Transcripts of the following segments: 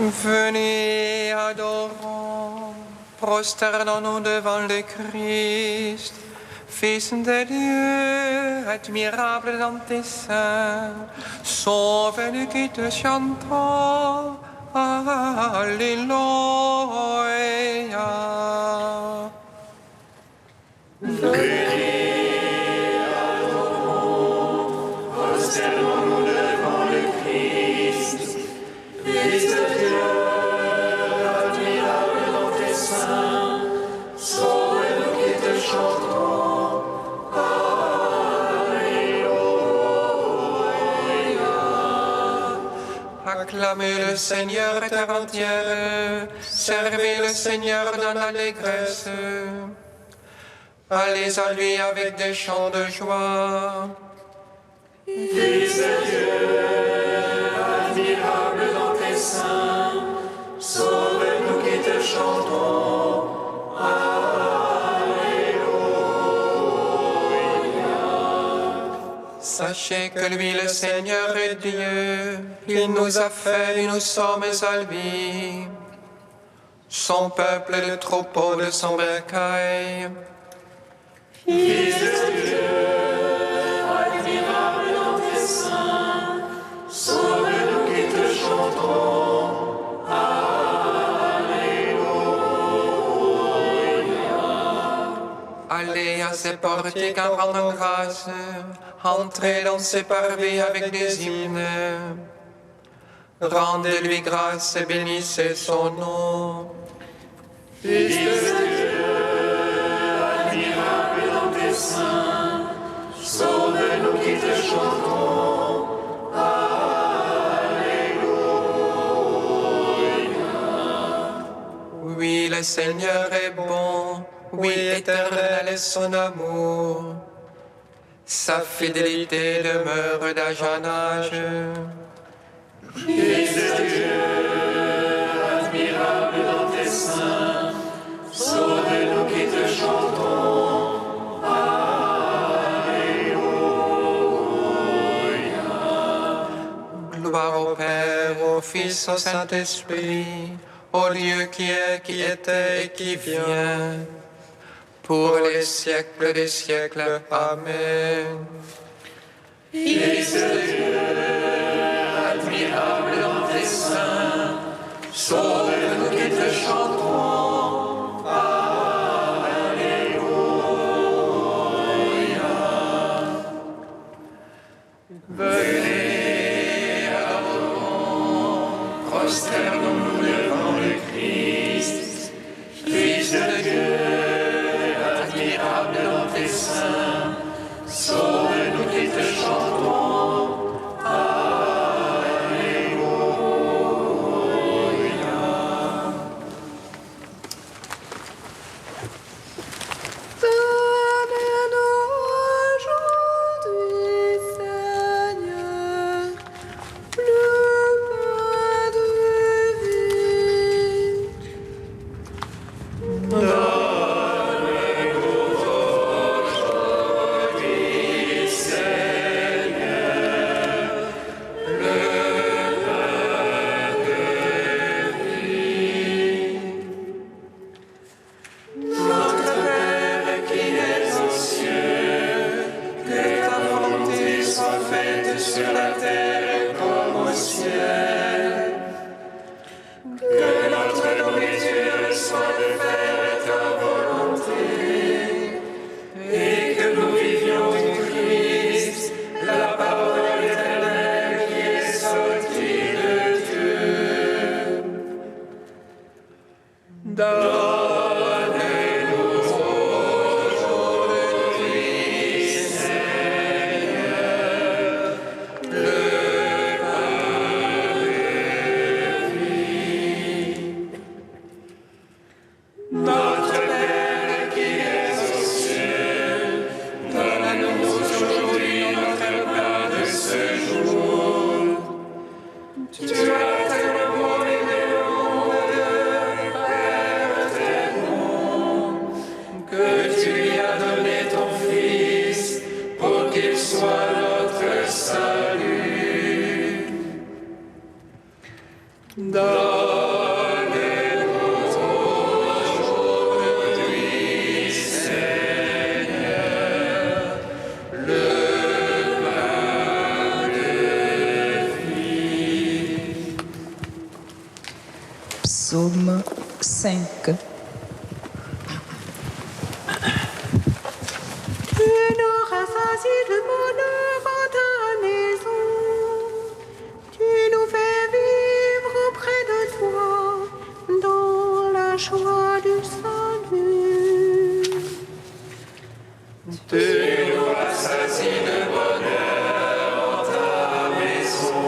Venez, adorons, prosternons-nous devant le Christ, Fils de Dieu, admirable dans tes seins, sauve-nous qui te chantons, Alléluia. Venez, adorons, prosternons-nous devant le Christ, Fils de Dieu, admirable dans tes seins, sauve-nous qui te chantons, Alléluia. Acclamez le Seigneur terre entière, servez le Seigneur dans l'allégresse. Allez à lui avec des chants de joie. Fils de Dieu, admirable dans tes seins, sauve-nous qui te chantons. Alléluia. Sachez que lui, le Seigneur, est Dieu. Il nous a fait et nous sommes à lui. Son peuple est le troupeau de son bercail. Fils de Dieu, admirable dans tes seins, sauve-nous qui te chantons. Alléluia. Allez à ses portiques en rendant grâce. Entrez dans ses parvis avec des hymnes. Rendez-lui grâce et bénissez son nom. Fils de Dieu, admirable dans tes seins, sauve-nous qui te chantons. Alléluia. Oui, le Seigneur est bon. Oui, éternel est son amour. Sa fidélité demeure d'âge en âge. Fils de Dieu, admirable dans tes seins, sauve-nous qui te chantons. Alléluia. Gloire au Père, au Fils, au Saint-Esprit, au Dieu qui est, qui était et qui vient, pour les siècles des siècles. Amen. Fils de Dieu, admirable dans tes seins, sauve-nous qui te chantons. Alléluia. Venez, adorons, prosternons-nous devant le Christ, Fils de Dieu, admirable dans tes seins, sauve-nous qui te chantons. Psaume 5. Tu nous rassasies de bonheur en ta maison. Tu nous fais vivre auprès de toi dans la joie du salut. Tu nous rassasies de bonheur en ta maison.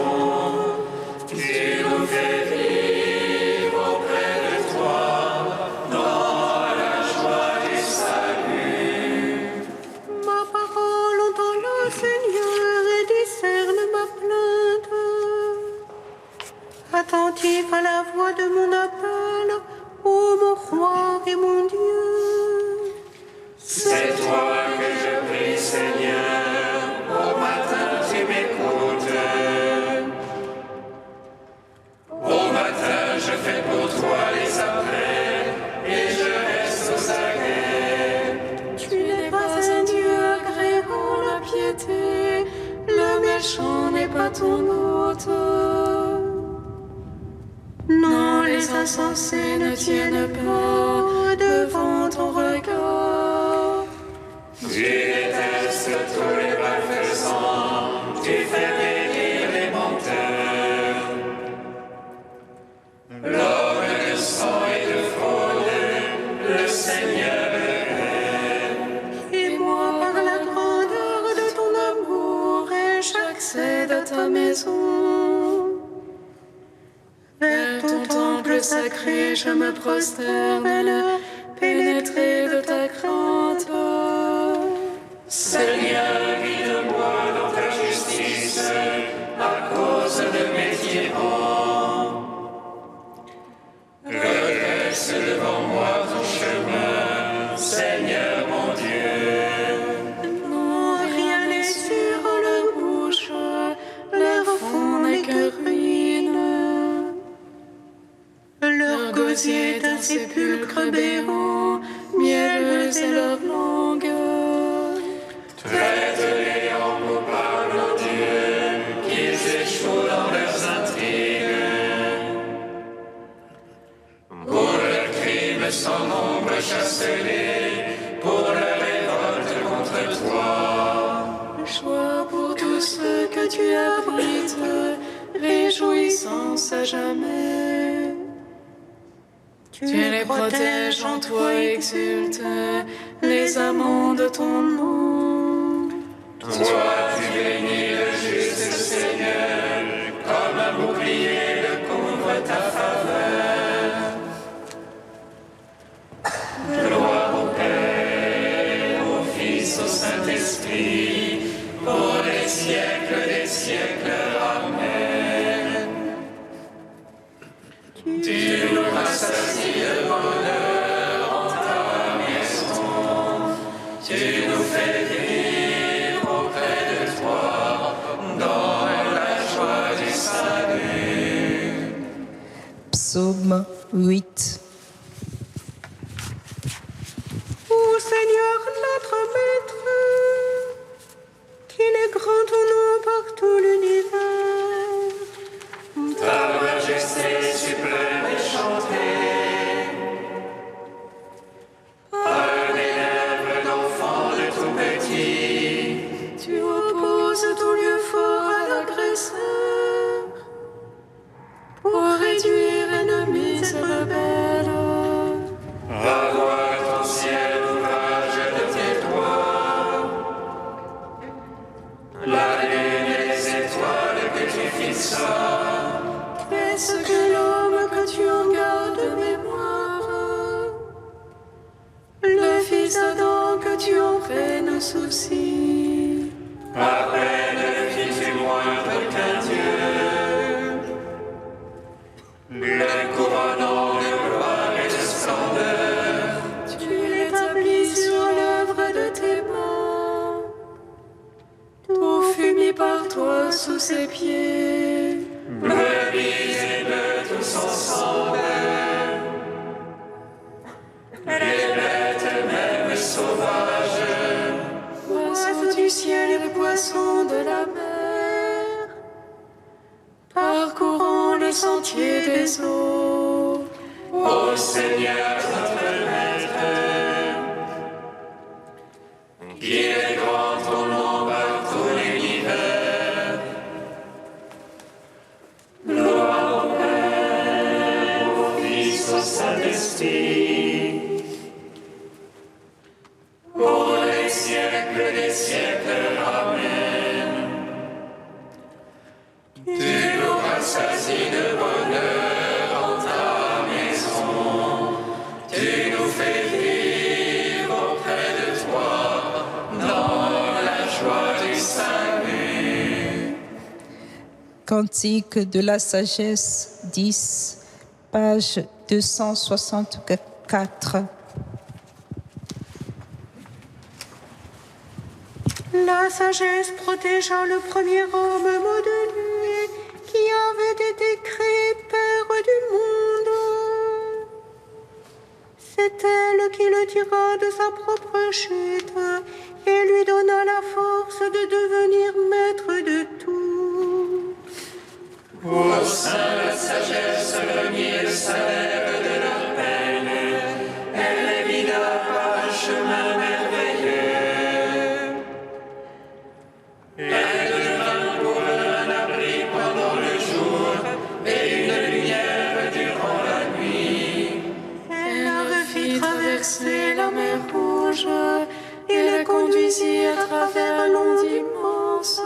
Tu nous fais vivre auprès de toi dans la joie du salut. Ma parole entend le Seigneur et discerne ma plainte. Attentif à la voix de mon appel, ô mon roi et mon Dieu. C'est toi que je prie, Seigneur. Au matin, tu m'écoutes. Au matin, je fais pour toi les appels et je reste aux aguets. Tu n'es pas un Dieu agréant la piété, le méchant n'est pas ton hôte. Non, les insensés ne tiennent pas devant ton regard. Tu détestes tous les malfaisants, tu fais périr les menteurs. L'homme de sang et de fraude, le Seigneur Et moi, par la grandeur de ton amour, et j'accède à ta maison. Vers ton temple sacré, je me prosterne, pénétré de ta crainte. Seigneur, guide-moi dans ta justice, à cause de mes tyrans. Redresse devant moi ton chemin, Seigneur mon Dieu. Non, rien n'est sur leur bouche, leur fond n'est que ruine. Leur gosier est un sépulcre béant, mielleux est leur langue. Traite-les en coupables, ô Dieu, qu'ils échouent dans leurs intrigues. Pour leurs crimes sans nombre, chasse-les, pour leur révolte contre toi. Joie pour tous ceux que tu abrites, réjouissance à jamais. Tu les protèges en toi, exulte les amants de ton nom. Toi, tu bénis le juste Seigneur, comme un bouclier le couvre ta faveur. Gloire au Père, au Fils, au Saint-Esprit, pour les siècles des siècles. Amen. Tu nous rassasies de bonheur en ta maison. Tu nous fais vivre auprès de toi dans la joie du salut. Psaume 8. Ô Seigneur notre Maître, qu'il est grand ton nom par tout l'univers. Ta majesté suprême est chantée par les lèvres d'enfants de tout petit. Tu opposes ton lieu fort à l'agresseur, pour réduire ennemis et rebelles. Va voir ton ciel, ouvrage de tes doigts. La lune et les étoiles que tu fixas. Qu'est-ce que l'homme que tu en gardes mémoire? Le fils d'Adam que tu en prennes souci. À peine fis-tu moindre qu'un Dieu, le couronnant de gloire et de splendeur. Tu l'établis sur l'œuvre de tes mains. Tout fut mis par toi sous ses pieds. Brebis et bœufs tous ensemble, les bêtes même sauvages, Oiseaux du ciel et poissons de la mer, parcourant les sentiers des eaux. Seigneur notre Maître, qu'il est grand ton nom par tout l'univers. Gloire au Père, au Fils, au Saint-Esprit, pour les siècles des siècles. Amen. Tu nous rassasies de bonheur en ta maison. Tu nous fais vivre auprès de toi dans la joie du salut. Cantique de la sagesse 10, page 264. La sagesse protégea le premier homme mot de lui, qui avait été créé Père du monde. C'est elle qui le tira de sa propre chute et lui donna la force de devenir maître de tout. Pour ça, la sagesse remit le salaire de leur peine. Elle les guida par un chemin merveilleux. Elle devint pour eux un abri pendant le jour et une lumière durant la nuit. Elle leur fit traverser la mer Rouge et les conduisit à travers l'onde immense.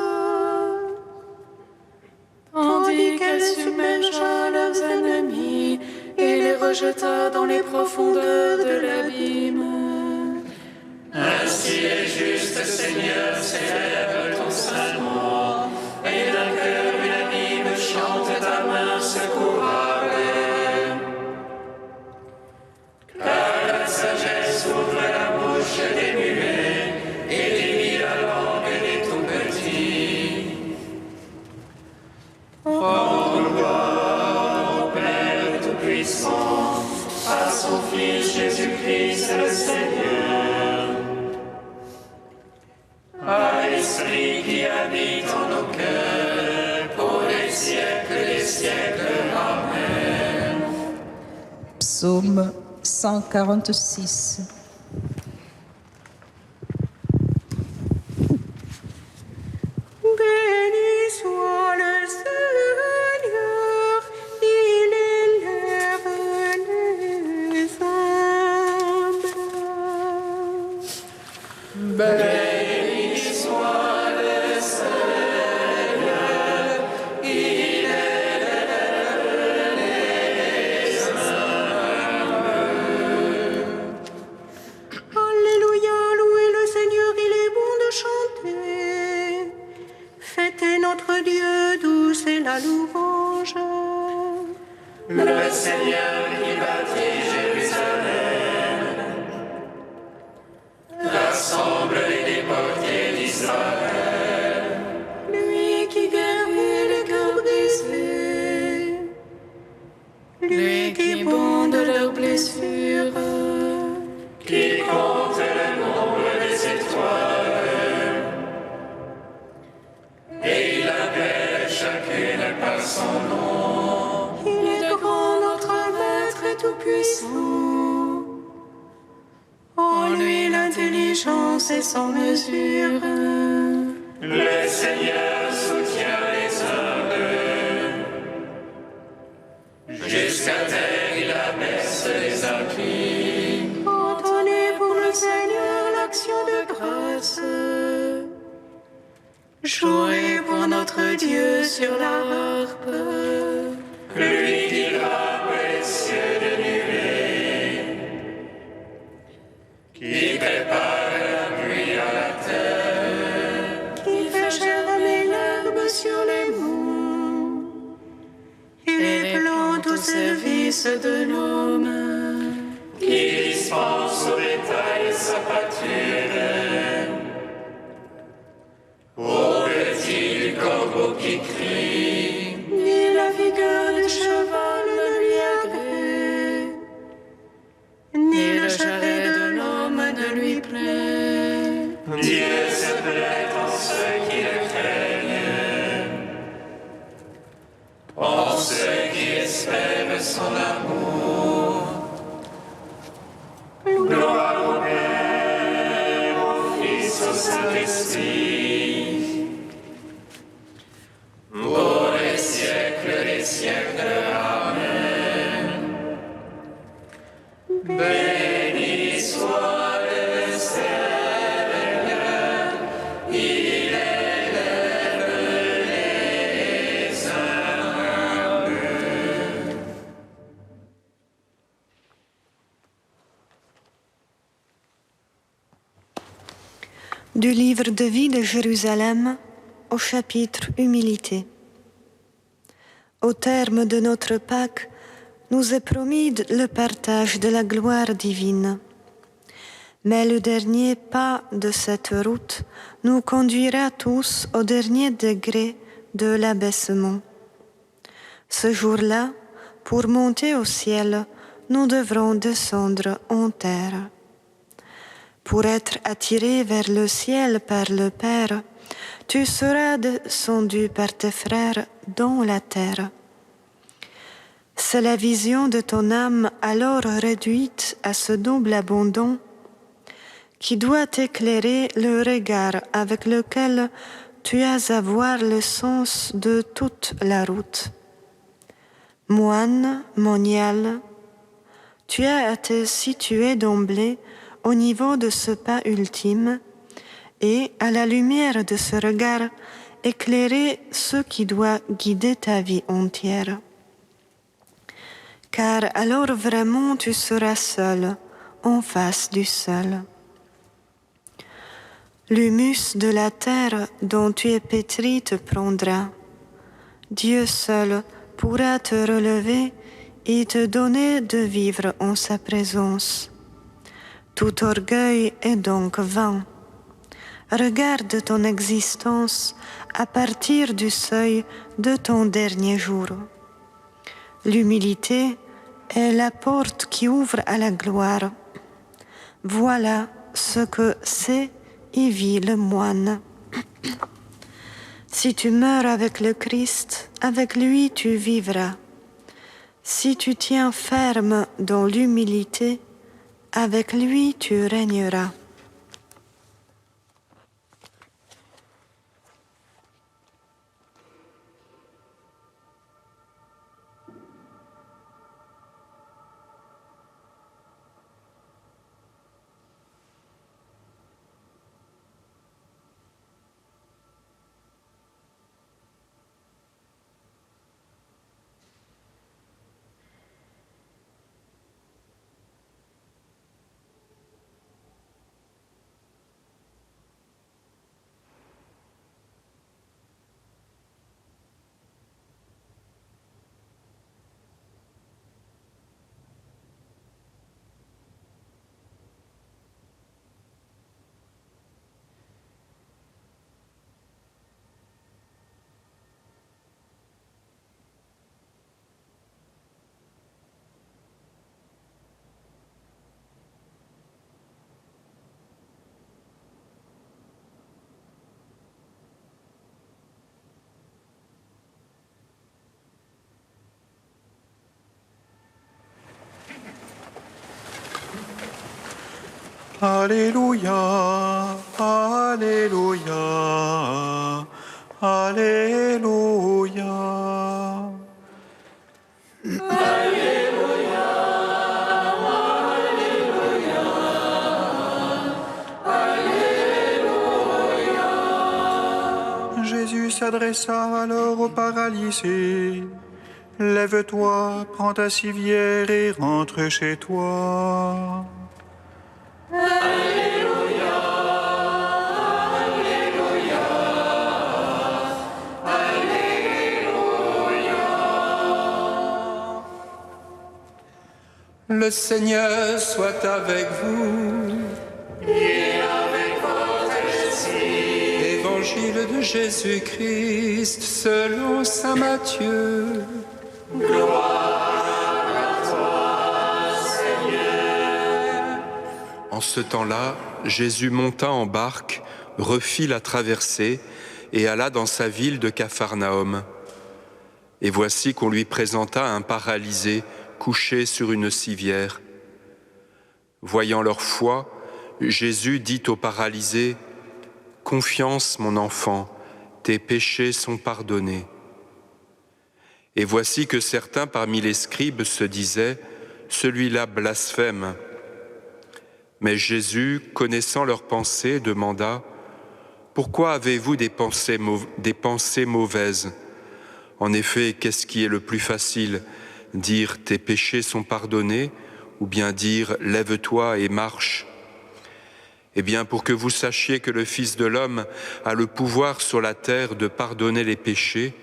Tandis qu'elle submergea leurs ennemis et les rejeta dans les profondeurs de l'abîme. Ainsi les justes, Seigneur, célèbrent ton saint nom, et d'un cœur unanime chante ta main secourable. Car la sagesse ouvre la bouche des muets et délie la langue des tout-petits. Rends gloire au Père Tout-Puissant, à son Fils Jésus-Christ le Seigneur, à l'Esprit qui habite en nos cœurs, pour les siècles des siècles. Amen. Psaume 146. Béni soit le Seigneur, il élève les humbles. Béni soit le Seigneur, il élève les humbles. Alléluia, louez le Seigneur, il est bon de chanter. Fêtez notre Dieu, douce est la louange. Le Seigneur qui bâtit Jérusalem rassemble les déportés d'Israël. Lui qui guérit les cœurs brisés, lui qui bonde leurs blessures, Qui compte le nombre des étoiles, et il appelle chacune par son nom. il est grand notre Maître et tout-puissant. En lui l'intelligence est sans mesure. Le Seigneur soutient les humbles. Jusqu'à terre, il abaisse les impies. Entonnez pour le Seigneur l'action de grâce. Jouez pour notre Dieu sur la harpe. Lui qui frappe les cieux de nuée, qui prépare la pluie à la terre, Qui fait germer l'herbe sur les monts et les plantes au service de l'homme. qui dispense au bétail sa pâture, au petit du corbeau qui crie, Ni la vigueur du cheval ne lui agrée, ni le charret de l'homme ne lui plaît. Dieu se plaît en ceux qui le craignent, en ceux qui espèrent son amour. Saint-Esprit, pour les siècles des siècles. Amen. Béni soit le Seigneur, il élève les humbles. Du livre de vie de Jérusalem au chapitre Humilité. Au terme de notre Pâque, nous est promis le partage de la gloire divine. Mais le dernier pas de cette route nous conduira tous au dernier degré de l'abaissement. Ce jour-là, pour monter au ciel, nous devrons descendre en terre. Pour être attiré vers le ciel par le Père, tu seras descendu par tes frères dans la terre. C'est la vision de ton âme alors réduite à ce double abandon qui doit éclairer le regard avec lequel tu as à voir le sens de toute la route. Moine, monial, tu as été situé d'emblée au niveau de ce pas ultime et, à la lumière de ce regard, éclairer ce qui doit guider ta vie entière. Car alors vraiment tu seras seul, en face du seul. L'humus de la terre dont tu es pétri te prendra. Dieu seul pourra te relever et te donner de vivre en sa présence. Tout orgueil est donc vain. Regarde ton existence à partir du seuil de ton dernier jour. L'humilité est la porte qui ouvre à la gloire. Voilà ce que c'est et vit le moine. Si tu meurs avec le Christ, avec lui tu vivras. Si tu tiens ferme dans l'humilité, avec lui tu régneras. Alléluia, Alléluia, Alléluia. Jésus s'adressa alors au paralysé. Lève-toi, prends ta civière et rentre chez toi. Le Seigneur soit avec vous. Et avec votre esprit. Évangile de Jésus-Christ selon saint Matthieu. Gloire à toi, Seigneur. En ce temps-là, Jésus monta en barque, refit la traversée et alla dans sa ville de Capharnaüm. Et voici qu'on lui présenta un paralysé couché sur une civière. Voyant leur foi, Jésus dit au paralysé : confiance, mon enfant, tes péchés sont pardonnés. » Et voici que certains parmi les scribes se disaient, « Celui-là blasphème. » Mais Jésus, connaissant leurs pensées, demanda, « Pourquoi avez-vous des pensées mauvaises ? En effet, qu'est-ce qui est le plus facile ? Dire « Tes péchés sont pardonnés » ou bien dire « Lève-toi et marche ». Eh bien, pour que vous sachiez que le Fils de l'homme a le pouvoir sur la terre de pardonner les péchés,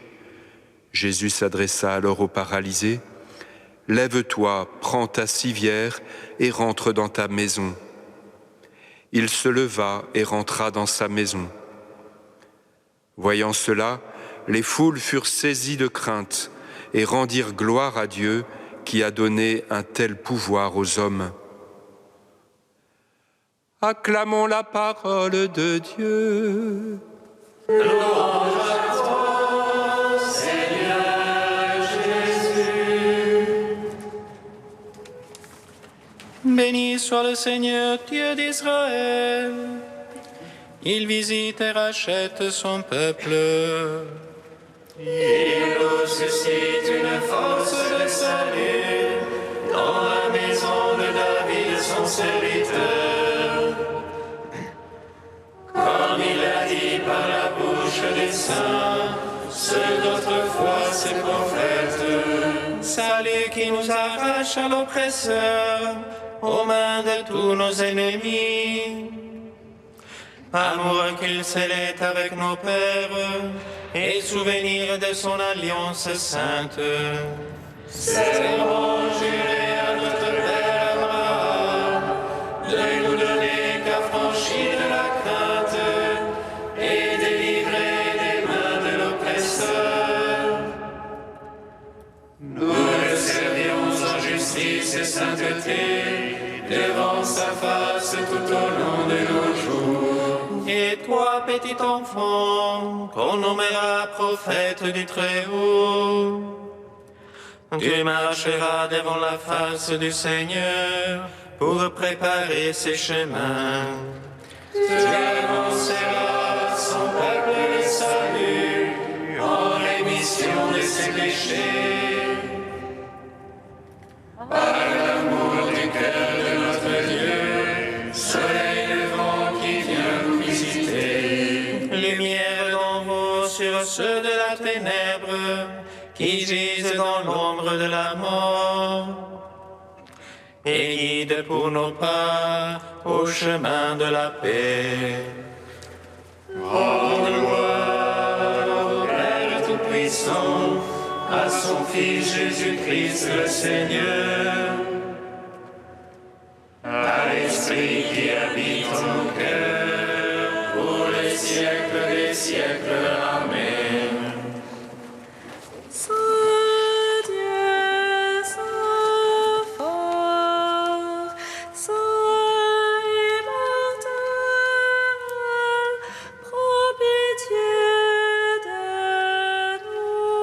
Jésus s'adressa alors au paralysé, « Lève-toi, prends ta civière et rentre dans ta maison. » Il se leva et rentra dans sa maison. Voyant cela, les foules furent saisies de crainte et rendirent gloire à Dieu qui a donné un tel pouvoir aux hommes. Acclamons la parole de Dieu. Louange à toi, Seigneur Jésus. Béni soit le Seigneur, Dieu d'Israël. Il visite et rachète son peuple. Il nous suscite une force de salut dans la maison de David, son serviteur. Comme il l'a dit par la bouche des saints, ceux d'autrefois ses prophètes. Salut qui nous arrache à l'oppresseur, aux mains de tous nos ennemis. Amour qu'il scellait avec nos pères, et souvenir de son alliance sainte. Serment juré à notre Père Abraham, de nous donner qu'affranchis de la crainte, et délivrer des mains de l'oppresseur. Nous le servions en justice et sainteté, devant sa face tout au long de nos jours. Et toi, petit enfant, qu'on nommera prophète du Très-Haut, tu marcheras devant la face du Seigneur pour préparer ses chemins. Tu annonceras à son peuple le salut en rémission de ses péchés. Par l'amour du cœur de notre Dieu, soleil levant qui vient nous visiter. Lumière d'en haut sur ceux de la ténèbre qui gisent dans l'ombre de la mort. Et guide pour nos pas au chemin de la paix. Rends gloire au Père Tout-Puissant, à son Fils Jésus-Christ le Seigneur, à l'Esprit qui habite en nos cœurs, pour les siècles des siècles. Amen. Saint Dieu, Saint fort, Saint immortel, prends pitié de nous.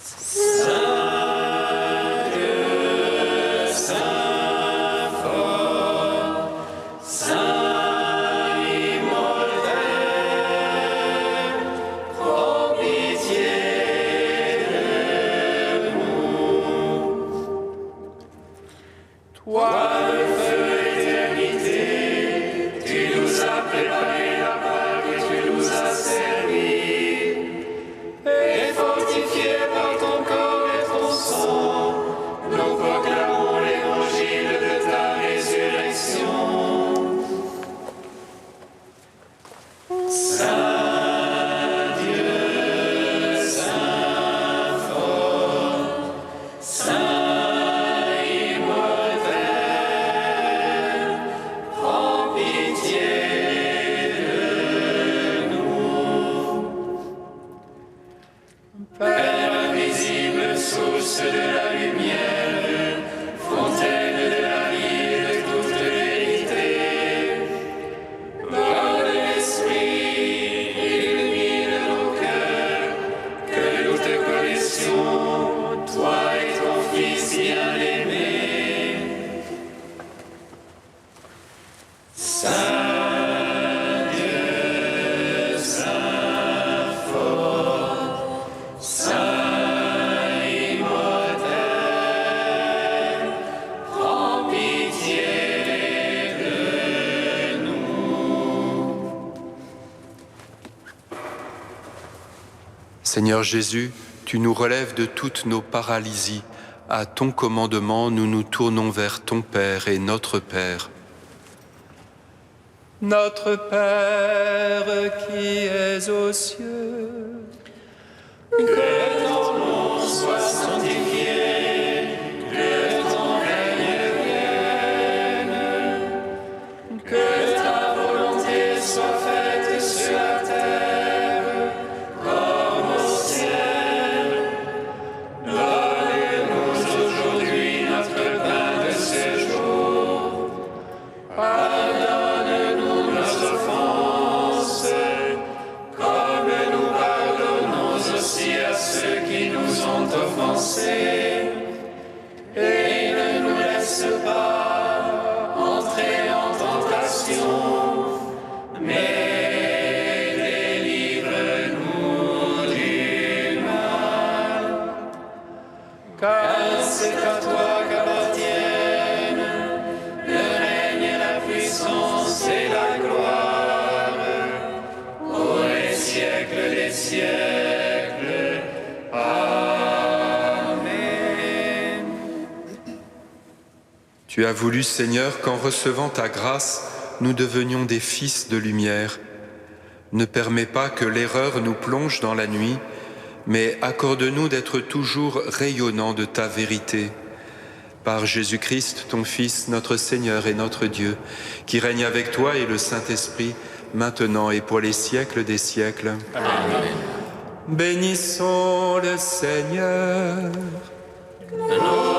Saint Dieu, Saint fort, Saint immortel, Seigneur Jésus, tu nous relèves de toutes nos paralysies. À ton commandement, nous nous tournons vers ton Père et notre Père. Notre Père qui es aux cieux, Que ton nom soit sanctifié, que ton règne vienne, que ta volonté soit faite sur la terre comme au ciel. Donne-nous aujourd'hui notre pain de ce jour. Pardonne-nous nos offenses, comme nous pardonnons aussi à ceux qui nous ont offensés. Et ne nous laisse pas entrer en tentation, mais délivre-nous du mal. Car c'est à toi qu'appartiennent le règne, la puissance et la gloire, pour les siècles des siècles. Amen. Tu as voulu, Seigneur, qu'en recevant ta grâce, nous devenions des fils de lumière. Ne permets pas que l'erreur nous plonge dans la nuit, mais accorde-nous d'être toujours rayonnants de ta vérité. Par Jésus-Christ, ton Fils, notre Seigneur et notre Dieu, qui règne avec toi et le Saint-Esprit, maintenant et pour les siècles des siècles. Amen. bénissons le Seigneur. Nous